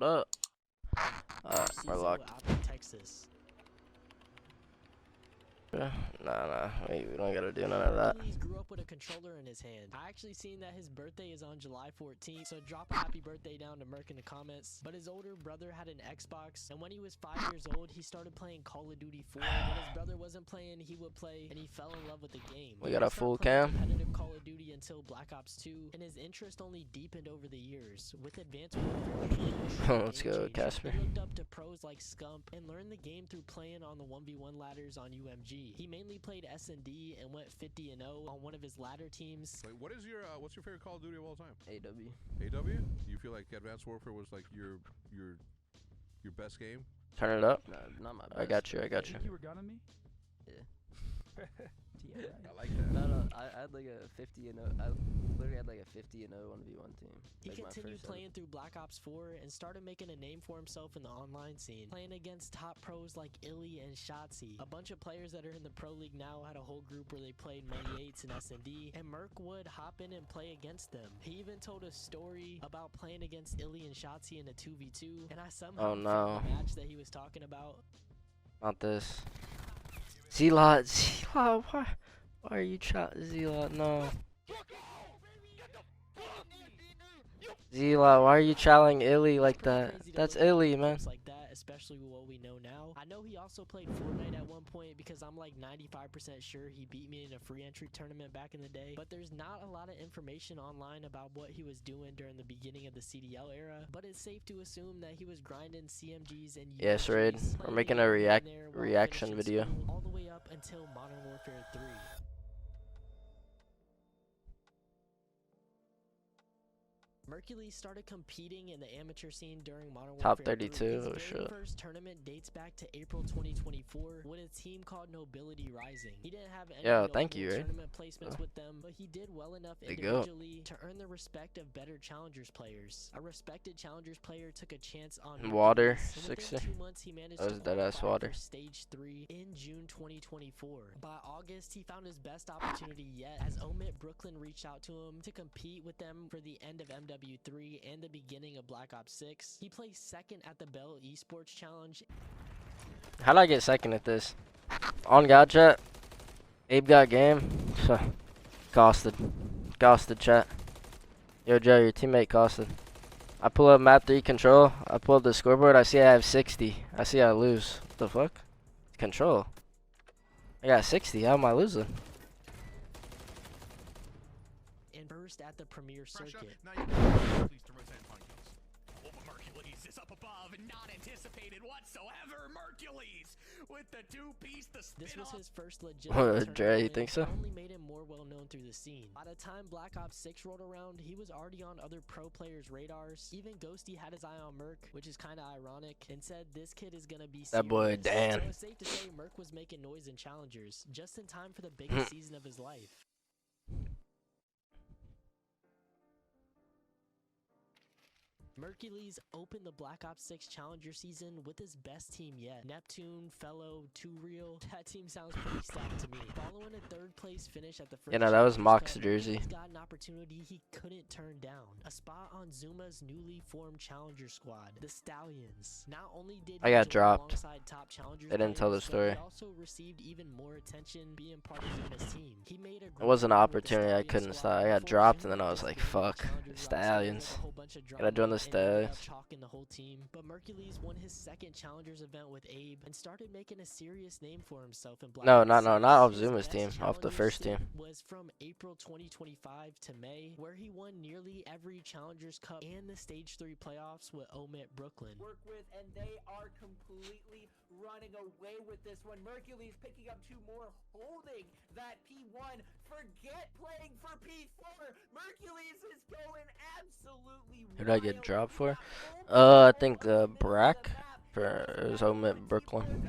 What up? We're locked. Texas. Nah, we don't gotta do none of that. Mercules grew up with a controller in his hand. I actually seen that his birthday is on July 14th, so drop a happy birthday down to Merc in the comments. But his older brother had an Xbox, and when he was 5 years old, he started playing Call of Duty 4. When his brother wasn't playing, he would play, and he fell in love with the game. We got a full cam. Competitive Call of Duty until Black Ops 2, and his interest only deepened over the years. With Advanced Warfare, Let's go, Casper. He looked up to pros like Scump and learned the game through playing on the 1v1 ladders on UMG. He mainly played S&D and went 50-0 on one of his ladder teams. Wait, what's your favorite Call of Duty of all time? AW. AW? Do you feel like Advanced Warfare was like your best game? Turn it up. No, not my best. I got you. You were gunning me? Yeah. I like that. No, I had like a 50-0. I literally had like a 50-0 1v1 team. He Like continued playing through Black Ops 4 and started making a name for himself in the online scene, playing against top pros like Illy and Shotzi. A bunch of players that are in the pro league now had a whole group where they played Many 8s and S&D, and Merc would hop in and play against them. He even told a story about playing against Illy and Shotzi in a 2v2, and I somehow found the match that he was talking about. Not this. Z-Lot, why are you Z-Lot, no. Z-Lot, why are you challenging Illy like that? That's Illy, man. Like that, especially with what we know now. I know he also played Fortnite at one point because I'm like 95% sure he beat me in a free entry tournament back in the day. But there's not a lot of information online about what he was doing during the beginning of the CDL era. But it's safe to assume that he was grinding CMGs and Yes, Raid. We're making a reaction video. All the way up until Modern Warfare 3. Mercules started competing in the amateur scene during Modern Warfare. Top 32, His very first tournament dates back to April 2024 with a team called Nobility Rising. He didn't have any thank you, right? tournament placements with them, but he did well enough individually to earn the respect of better Challengers players. A respected Challengers player took a chance on Water, within 2 months, he managed that was to dead-ass qualify water. for Stage 3 in June 2024. By August, he found his best opportunity yet as Omit Brooklyn reached out to him to compete with them for the end of MW3 and the beginning of Black Ops 6. He placed second at the Bell Esports Challenge. How'd I get second at this? On God chat. Abe got game. Costed. Costed chat. Yo Joe, your teammate costed. I pull up map 3 control. I pull up the scoreboard. I see I have 60. I see I lose. What the fuck? Control. I got 60. How am I losing? At the premier circuit. Mercules is up above and not anticipated whatsoever. Mercules with the two-piece, This was his first legit Dre, you think so? Only made him more well known through the scene. By the time Black Ops 6 rolled around, he was already on other pro players' radars. Even Ghosty had his eye on Merc, which is kind of ironic, and said this kid is gonna be serious. That boy Dan. So it's safe to say Merc was making noise in Challengers, just in time for the biggest season of his life. Mercules opened the Black Ops 6 Challenger season with his best team yet. Neptune, Fellow, Too Real. That team sounds pretty stacked to me. Following a third place finish at the first that was Mock's jersey. He's got an opportunity he couldn't turn down. A spot on Zuma's newly formed Challenger squad, the Stallions. Not only did I got dropped. Top Challengers They didn't tell the players, story. he also received even more attention being part of Zuma's team. He made a It wasn't an group with the opportunity. I Stallions couldn't squad stop. I got before dropped Zuma and then I was was like, doing fuck. Challengers routes, Stallions. a whole bunch of Gotta join the drama, and ended up Stallions. chalking the whole team. But Mercules won his second Challengers event with Abe and started making a serious name for himself in Black No, Ops not 6. off His Zuma's best team, off the Challengers first stint team. was from April 2025 to May, where he won nearly every Challengers Cup and the Stage 3 playoffs with Omit Brooklyn. Work with, and they are completely running away with this one. Mercules picking up 2 more, holding that P1. Forget playing for P4. Mercules is going absolutely Who did I get wild. dropped for? I think Brack for it was Omit Brooklyn.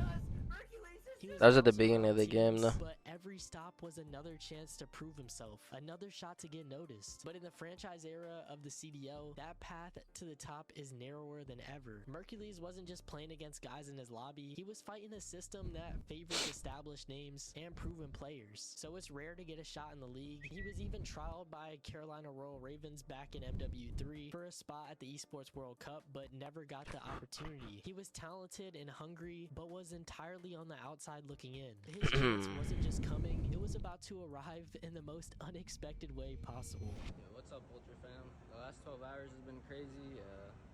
That was at the beginning of the game though. But every stop was another chance to prove himself, another shot to get noticed. But in the franchise era of the CDL, that path to the top is narrower than ever. Mercules wasn't just playing against guys in his lobby, he was fighting a system that favors established names and proven players. So it's rare to get a shot in the league. He was even trialed by Carolina Royal Ravens back in MW3 for a spot at the Esports World Cup, but never got the opportunity. He was talented and hungry, but was entirely on the outside looking in. His chance wasn't just coming, it was about to arrive in the most unexpected way possible. Yo, what's up, Ultra fam? The last 12 hours has been crazy.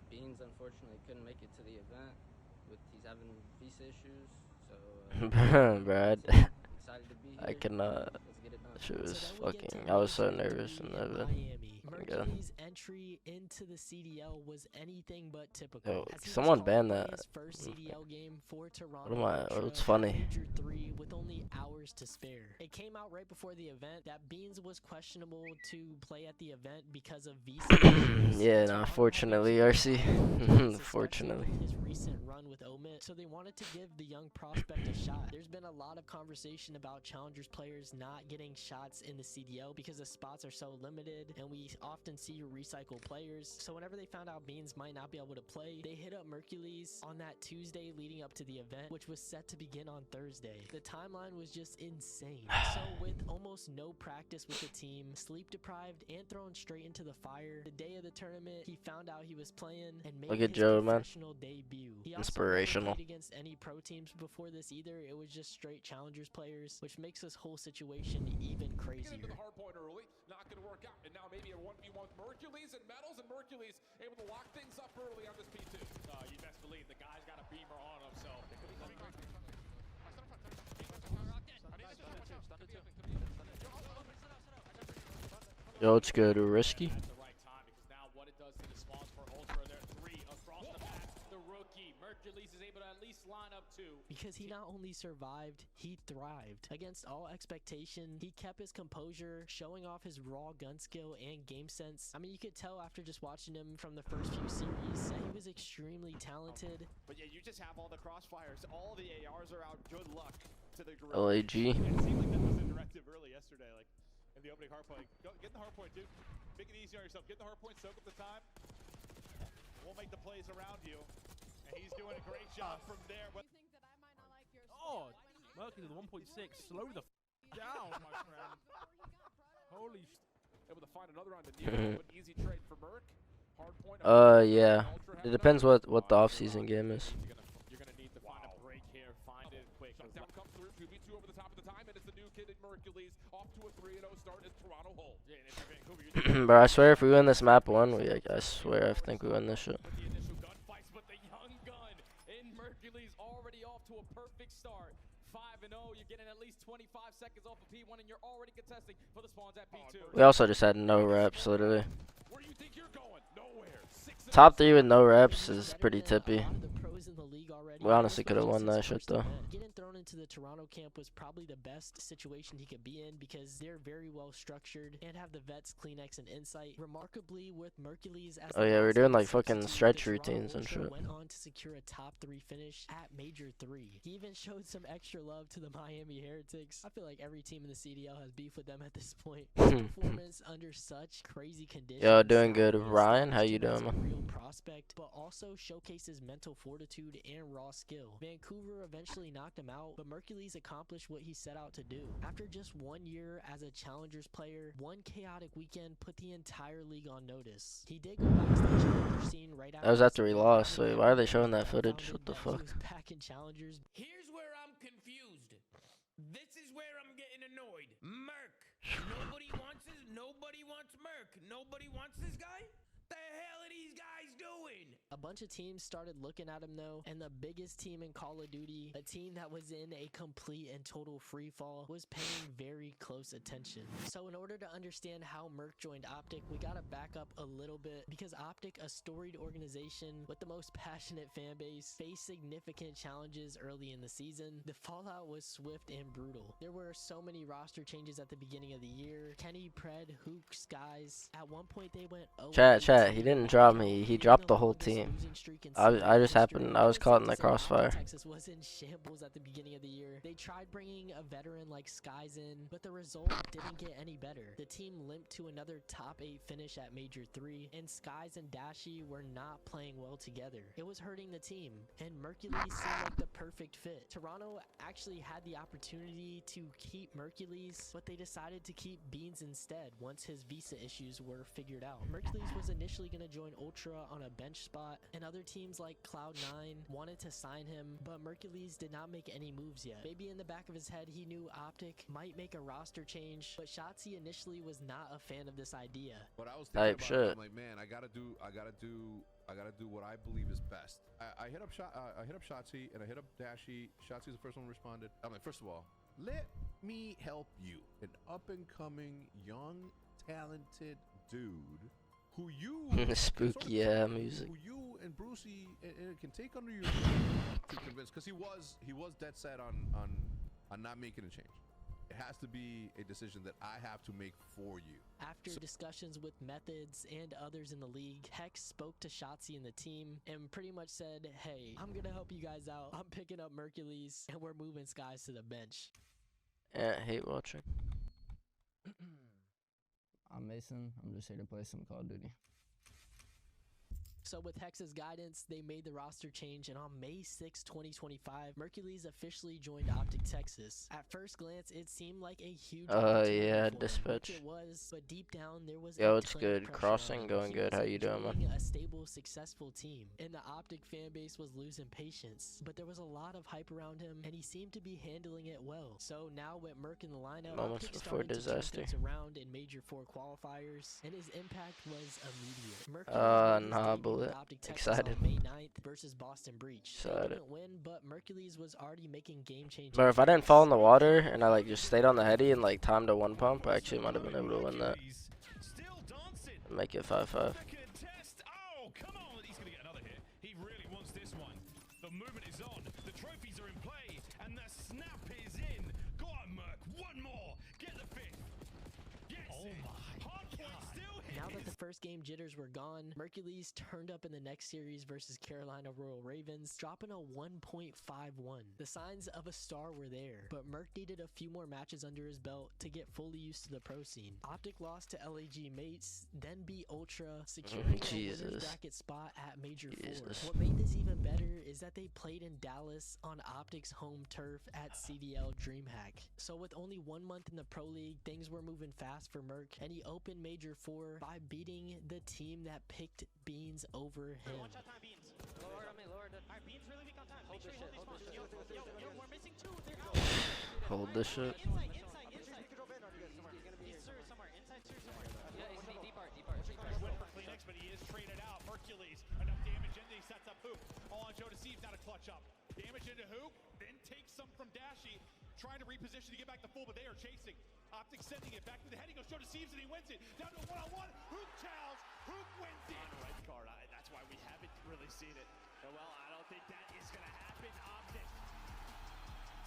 Beans unfortunately couldn't make it to the event. He's having visa issues, so Brad, excited to be here. I cannot. Let's get it done. Shit was So then we get fucking. to I was so Major nervous 3 in that event. Miami. Yeah. Mercules' entry into the CDL was anything but typical. Yo, as he was someone called banned to play that. His first CDL game for Toronto. What am I? Ultra What's at funny? Major 3 with only hours to spare. It came out right before the event that Beans was questionable to play at the event because of visa issues. Yeah, Toronto no, had fortunately, issues RC. with Fortunately. his recent run with Omit, so they wanted to give the young prospect a shot. There's been a lot of conversation about Challengers players not getting shots in the CDL because the spots are so limited, and we often see recycle players. So whenever they found out Beans might not be able to play, they hit up Mercules on that Tuesday leading up to the event, which was set to begin on Thursday. The timeline was just insane. So with almost no practice with the team, sleep deprived and thrown straight into the fire, the day of the tournament, he found out he was playing and made Look at his Joe, man. professional debut. He also Inspirational. never played against any pro teams before this either. It was just straight Challengers players, which makes this whole situation even Get crazier. into the hard point early, not going to work out. And now maybe a 1v1 with Mercules and Metals, and Mercules able to lock things up early on this P2. You best believe the guy's got a beamer on him, so it could be coming. Yo, it's good. Risky. At the right time, because now what it does to the spawns for Ultra, there are 3 across the map. The rookie, Mercules, is able to at least line up 2. Because he not only survived, he thrived. Against all expectation, he kept his composure, showing off his raw gun skill and game sense. I mean, you could tell after just watching him from the first few series that he was extremely talented. But yeah, you just have all the crossfires. All the ARs are out. Good luck to the gorilla. LAG. Yeah, it seemed like that was the directive early yesterday, like in the opening hard point. Go, get in the hard point, dude. Make it easy on yourself. Get in the hard point, soak up the time. We'll make the plays around you. And he's doing a great job from there. But Oh, Mercules 1.6. Slow the down, my friend. Holy able to find another on the near. An easy trade for Merc. Hard point. Yeah. Ultra It have depends another. what the off-season game is. You're gonna need to find a break here. Find it quick. Shutdown comes through. 2v2 over the top of the time, and it's the new kid in Mercules off to a 3-0 start as Toronto hold. Yeah, and if you're Vancouver, you're Bro, I swear if we win this map 1, I swear I think we win this shit. with the initial gunfights, but the young gun in Mercules already off to a perfect start. 5-0, you're getting at least 25 seconds off of P1, and you're already contesting for the spawns at P2. We also just had no reps, literally. Where do you think you're going? Nowhere. 6-0. Top 3 with no reps is Better pretty than a tippy. lot of the pros in the league already. We honestly This coulda was won just that his shit, first though. event. Getting thrown into the Toronto camp was probably the best situation he could be in because they're very well structured and have the vets, Kleenex, and Insight. Remarkably, with Mercules as Oh the yeah, we're last doing of the like fucking 62, stretch the Toronto routines and Ultra shit. went on to secure a top 3 finish at Major 3. He even showed some extra love to the Miami Heretics. I feel like every team in the CDL has beef with them at this point. His performance under such crazy conditions. Yo, doing good. not only Ryan, how established you him as doing, a man? real prospect, but also showcases mental fortitude and raw skill. Vancouver eventually knocked him out, but Mercules accomplished what he set out to do. After just 1 year as a Challengers player, one chaotic weekend put the entire league on notice. He did go back to the Challenger scene right after. That was the after we season, lost, and so why are they then showing that founded footage? What the that he fuck? was back in Challengers. here's where I'm confused. This is where I'm getting annoyed. Merc. Nobody wants Merc. Nobody wants this guy? The hell are these guys doing? A bunch of teams started looking at him though, and the biggest team in Call of Duty, a team that was in a complete and total free fall, was paying very close attention. So in order to understand how Merc joined OpTic, we gotta back up a little bit because OpTic, a storied organization with the most passionate fan base, faced significant challenges early in the season. The fallout was swift and brutal. There were so many roster changes at the beginning of the year. Kenny, Pred, Hooks, guys. At one point they went 0-18. Chat, he didn't drop me. He dropped dropped the whole team. I just happened. I was caught in the crossfire. Texas was in shambles at the beginning of the year. They tried bringing a veteran like Skies in, but the result didn't get any better. The team limped to another top 8 finish at Major 3, and Skies and Dashi were not playing well together. It was hurting the team, and Mercules seemed like the perfect fit. Toronto actually had the opportunity to keep Mercules, but they decided to keep Beans instead once his visa issues were figured out. Mercules was initially going to join Ultra on a bench spot, and other teams like Cloud9 wanted to sign him, but Mercules did not make any moves yet. Maybe in the back of his head he knew OpTic might make a roster change, but Shotzi initially was not a fan of this idea. But I was thinking about it, I'm like, man, I gotta do what I believe is best. I hit up Shotzi and I hit up Dashi. Shotzi's the first one who responded. I'm like, first of all, let me help you, an up and coming, young, talented dude who you spooky music. Who you and Brucey can take under your to convince, because he was dead set on not making a change. It has to be a decision that I have to make for you. After discussions with Methods and others in the league, Hex spoke to Shotzi and the team and pretty much said, hey, I'm gonna help you guys out. I'm picking up Mercules and we're moving Skies to the bench. Yeah, I hate watching. I'm Mason. I'm just here to play some Call of Duty. So with Hex's guidance, they made the roster change, and on May 6, 2025, Mercules officially joined OpTic Texas. At first glance, it seemed like a huge yeah, dispatch. It was, but deep down there was Yo, it's good. Crossing going good. How you doing, man? A stable, successful team, and the OpTic fan base was losing patience. But there was a lot of hype around him, and he seemed to be handling it well. So now with Merc in the lineup, moments OpTic before disaster. Around in Major 4 qualifiers, and his impact was immediate. Nah, bullet. Excited. May 9th versus Boston Breach. Excited. Didn't win, but Mercules was already making game-changing. But if I didn't fall in the water and I like just stayed on the heady and like timed a one pump, I actually might have been able to win that. Make it 5-5. Oh, come on! He's gonna get another hit. He really wants this one. The movement is on. The trophies are in play, and the snap is in. Go on, Merc. One more. Get the fifth. Yes. Oh my. Now that the first game jitters were gone, Mercules turned up in the next series versus Carolina Royal Ravens, dropping a 1.51. The signs of a star were there, but Merc needed a few more matches under his belt to get fully used to the pro scene. OpTic lost to LAG Mates, then beat Ultra, securing a winner's bracket spot at Major 4. What made this even better is that they played in Dallas on OpTic's home turf at CDL DreamHack. So with only 1 month in the pro league, things were moving fast for Merc, and he opened Major 4 by beating the team that picked Beans over him. Watch out, time, Beans. Lower on me, lower. Alright, Beans really weak on time. Hold this shit, hold this shit. Yo, we're missing 2. They're out. Hold this shit. Inside. He's somewhere. Inside, somewhere. Yeah, he's deep art. Win for Phoenix, but he is traded out. Mercules, enough damage in, he sets up Hoop. All on Joe Deceives, now to clutch up. Damage into Hoop, then takes some from Dashi. Trying to reposition to get back to full, but they are chasing. OpTic sending it back to the head. He goes, Joe Deceives, and he wins it. Down to a one-on-one. Hoop challenge. Hoop wins it. Red card. That's why we haven't really seen it. Well, I don't think that is going to happen. OpTic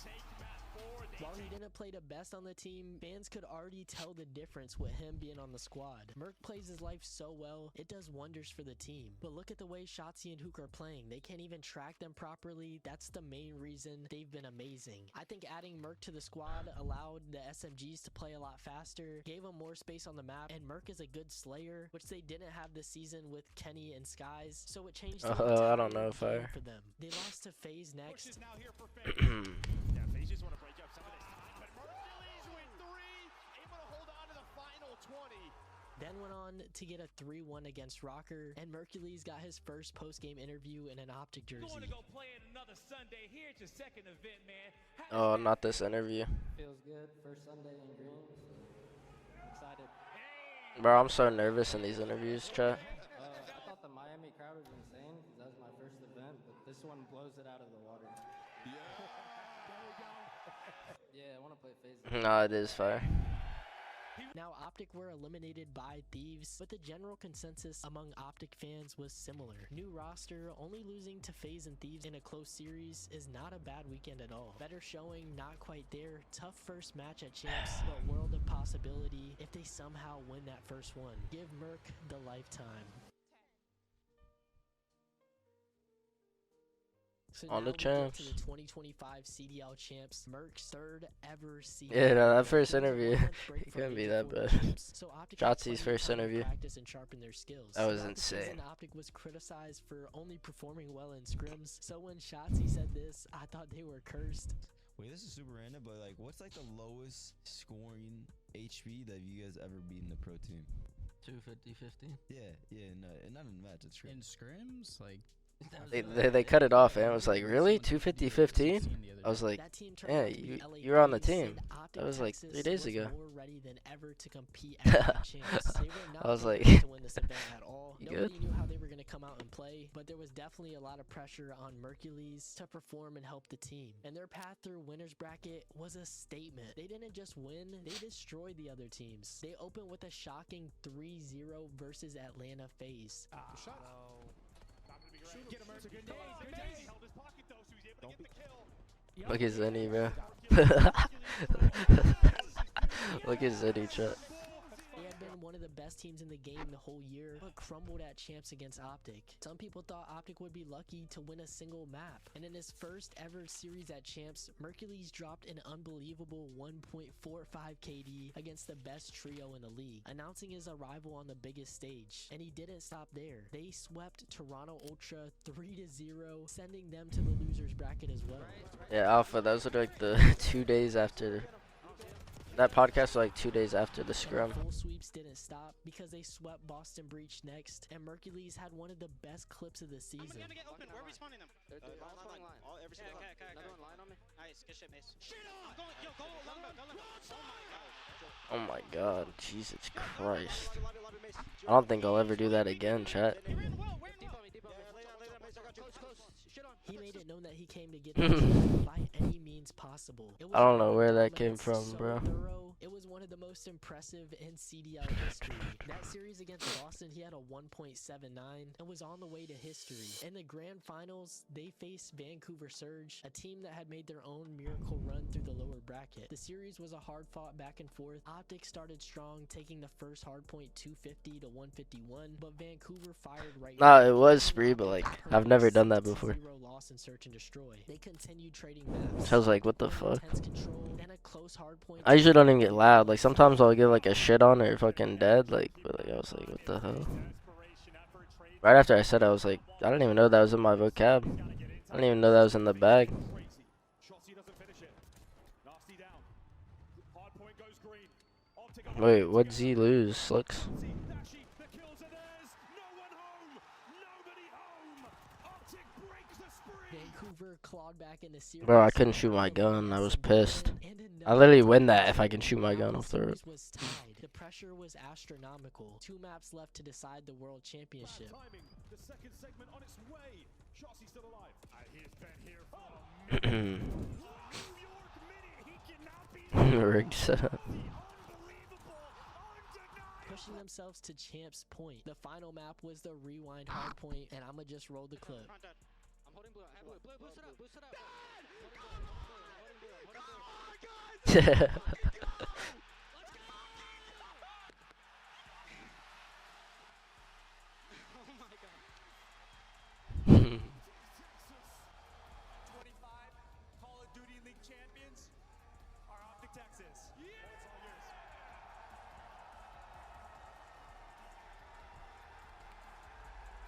take map 4. While he didn't play the best on the team, fans could already tell the difference with him being on the squad. Merc plays his life so well, it does wonders for the team. But look at the way Shotzi and Hook are playing. They can't even track them properly. That's the main reason they've been amazing. I think adding Merc to the squad allowed the SMGs to play a lot faster, gave them more space on the map, and Merc is a good slayer, which they didn't have this season with Kenny and Skies, so it changed the I don't know if I... for them. They lost to FaZe next. Push is now here for FaZe. Yeah, FaZe just want to break up some of this time, but Mercules with 3, able to hold on to the final 20. Then went on to get a 3-1 against Rocker, and Mercules got his first post-game interview in an OpTic jersey. Going to go play in another Sunday. Here at your second event, man. Oh, not this interview. Feels good. First Sunday in green. So I'm excited. Bro, I'm so nervous in these interviews, chat. I thought the Miami crowd was insane because that was my first event, but this one blows it out of the water. Yeah, I want to play FaZe. No, it is fire. Now, OpTic were eliminated by Thieves, but the general consensus among OpTic fans was similar. New roster, only losing to FaZe and Thieves in a close series is not a bad weekend at all. Better showing, not quite there. Tough first match at Champs, but world of possibility if they somehow win that first one. Give Merc the lifetime. So On now the we get to champs. the 2025 CDL champs, Merc's third ever CDL. Yeah, no, that win. first It was a interview, 1-month break it from couldn't be major that four bad. games, so OpTic had Shotzi's plenty of first time to interview. practice and sharpen their skills. That was Throughout the insane. season, OpTic was criticized for only performing well in scrims. So when Shotzi said this, I thought they were cursed. Wait, this is super random, but like, what's like the lowest scoring HP that you guys ever beat in the pro team? 250-50. Yeah, no, and not in the match. It's true. In scrims, like they cut it off, and I was like, really? 250-15? I was like, That team turned yeah, out to be LA you're on the Flames, team. said OpTic That was like Texas 3 days was ago. more ready than ever to compete at the champs. They were not I was like, favored to win this event at all. You Nobody good? knew how they were going to come out and play, but there was definitely a lot of pressure on Mercules to perform and help the team. And their path through winners bracket was a statement. They didn't just win, they destroyed the other teams. They opened with a shocking 3-0 versus Atlanta FaZe. Get him, it's a good day. Good day. Held his pocket though, so he's able to get the kill. Look at Zenny, bro. Look at Zenny, chat. They had been one of the best teams in the game the whole year, but crumbled at champs against OpTic. Some people thought OpTic would be lucky to win a single map, and in his first ever series at champs, Mercules dropped an unbelievable 1.45 KD against the best trio in the league, announcing his arrival on the biggest stage. And he didn't stop there. They swept Toronto Ultra 3-0, sending them to the losers bracket as well. Yeah, Alpha, those were like the 2 days after. That podcast was like 2 days after the scrum. And the full sweeps didn't stop because they swept Boston Breach next, and Mercules had one of the best clips of the season. I'm gonna get open. Where are we spawning them? They're all spawning line. All every single Okay. okay. Another one line on me. Nice, good shit, Mace. Shit on! Go Lumbo, go Lumbo. Oh my god, Jesus Christ. I don't think I'll ever do that again, chat. We're in well, we're in Deep well. on me, deep on me. Close. Shit on. He made it known that he came to get the team by any means possible. It was I don't know one where that dominance came from, so bro. thorough, it was one of the most impressive in CDL history. That series against Boston, he had a 1.79 and was on the way to history. In the grand finals, they faced Vancouver Surge, a team that had made their own miracle run through the lower bracket. The series was a hard-fought back and forth. OpTic started strong, taking the first hardpoint 250 to 151, but Vancouver fired right Nah, back. it was spree, but like, I've never done that before. 6-0 loss in search and destroy. They continued trading maps. So I was like, what the One fuck? intense control, then a close hardpoint. I usually don't even get loud. Like, sometimes I'll get like a shit on or fucking dead. Like, but like, I was like, what the hell? Right after I said it, I was like, I didn't even know that was in my vocab. I didn't even know that was in the bag. Wait, what'd Z lose, Slicks? Vancouver clawed back in the series. Bro, I couldn't shoot my gun. I was pissed. I literally win that if I can shoot my gun off the rip. Was tied. The pressure was astronomical. 2 maps left to decide the world championship. The second segment on its way. Shotzi still alive. He's been here for a minute. Rigged setup. Pushing themselves to champs point. The final map was the rewind hardpoint, and I'ma just roll the clip. I'm holding blue. I have blue. Boost it up. Boost it up. Oh my god. 25 Call of Duty League champions are OpTic Texas. Yeah! It's all yours.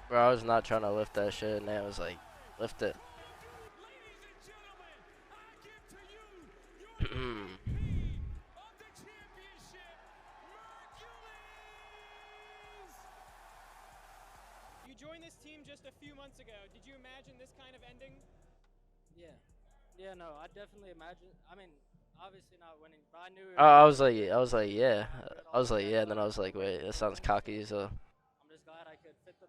Bro, I was not trying to lift that shit, and I was like, lift it. You joined this team just a few months ago. Did you imagine this kind of ending? Yeah. Yeah, no, I definitely imagine. I mean, obviously not winning, but I knew. I was like, yeah. I was like, yeah, and then I was like, wait, that sounds cocky, so. I'm just glad I could fit the.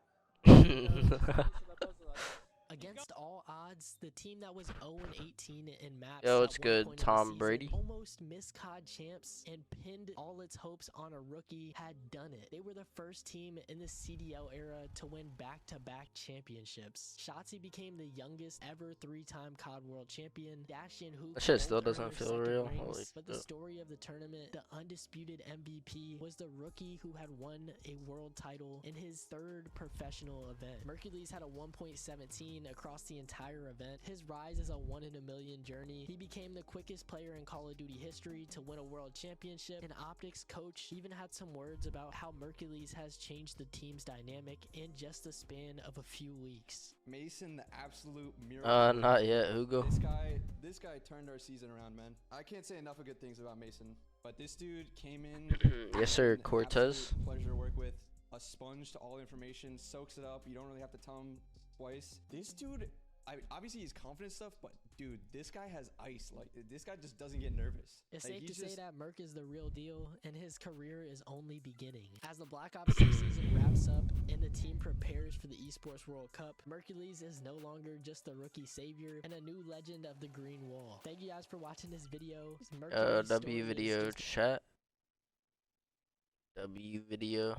Against all odds, the team that was 0-18 in maps. Yo, at it's one good, point of the Tom season Brady. Almost missed COD champs and pinned all its hopes on a rookie had done it. They were the first team in the CDL era to win back-to-back championships. Shotzi became the youngest ever 3-time COD World Champion. Dash and Hoop That shit both still earned doesn't their feel second real. rings, Holy but the shit. story of the tournament, the undisputed MVP, was the rookie who had won a world title in his third professional event. Mercules had a 1.17 across the entire event. His rise is a 1 in a million journey. He became the quickest player in Call of Duty history to win a world championship, and OpTic's coach even had some words about how Mercules has changed the team's dynamic in just the span of a few weeks. Mason, the absolute miracle. Not yet, Hugo. This guy turned our season around, man. I can't say enough of good things about Mason, but this dude came in. Yes, sir, an Cortez. absolute pleasure to work with. A sponge to all information, soaks it up. You don't really have to tell him twice. This dude, obviously he's confident stuff, but dude, this guy has ice. Like, this guy just doesn't get nervous. It's like, safe to he's say just- that Merc is the real deal, and his career is only beginning. As the Black Ops 6 season wraps up and the team prepares for the Esports World Cup, Mercules is no longer just the rookie savior and a new legend of the Green Wall. Thank you guys for watching this video. Mercules' story W is video just- chat. W video.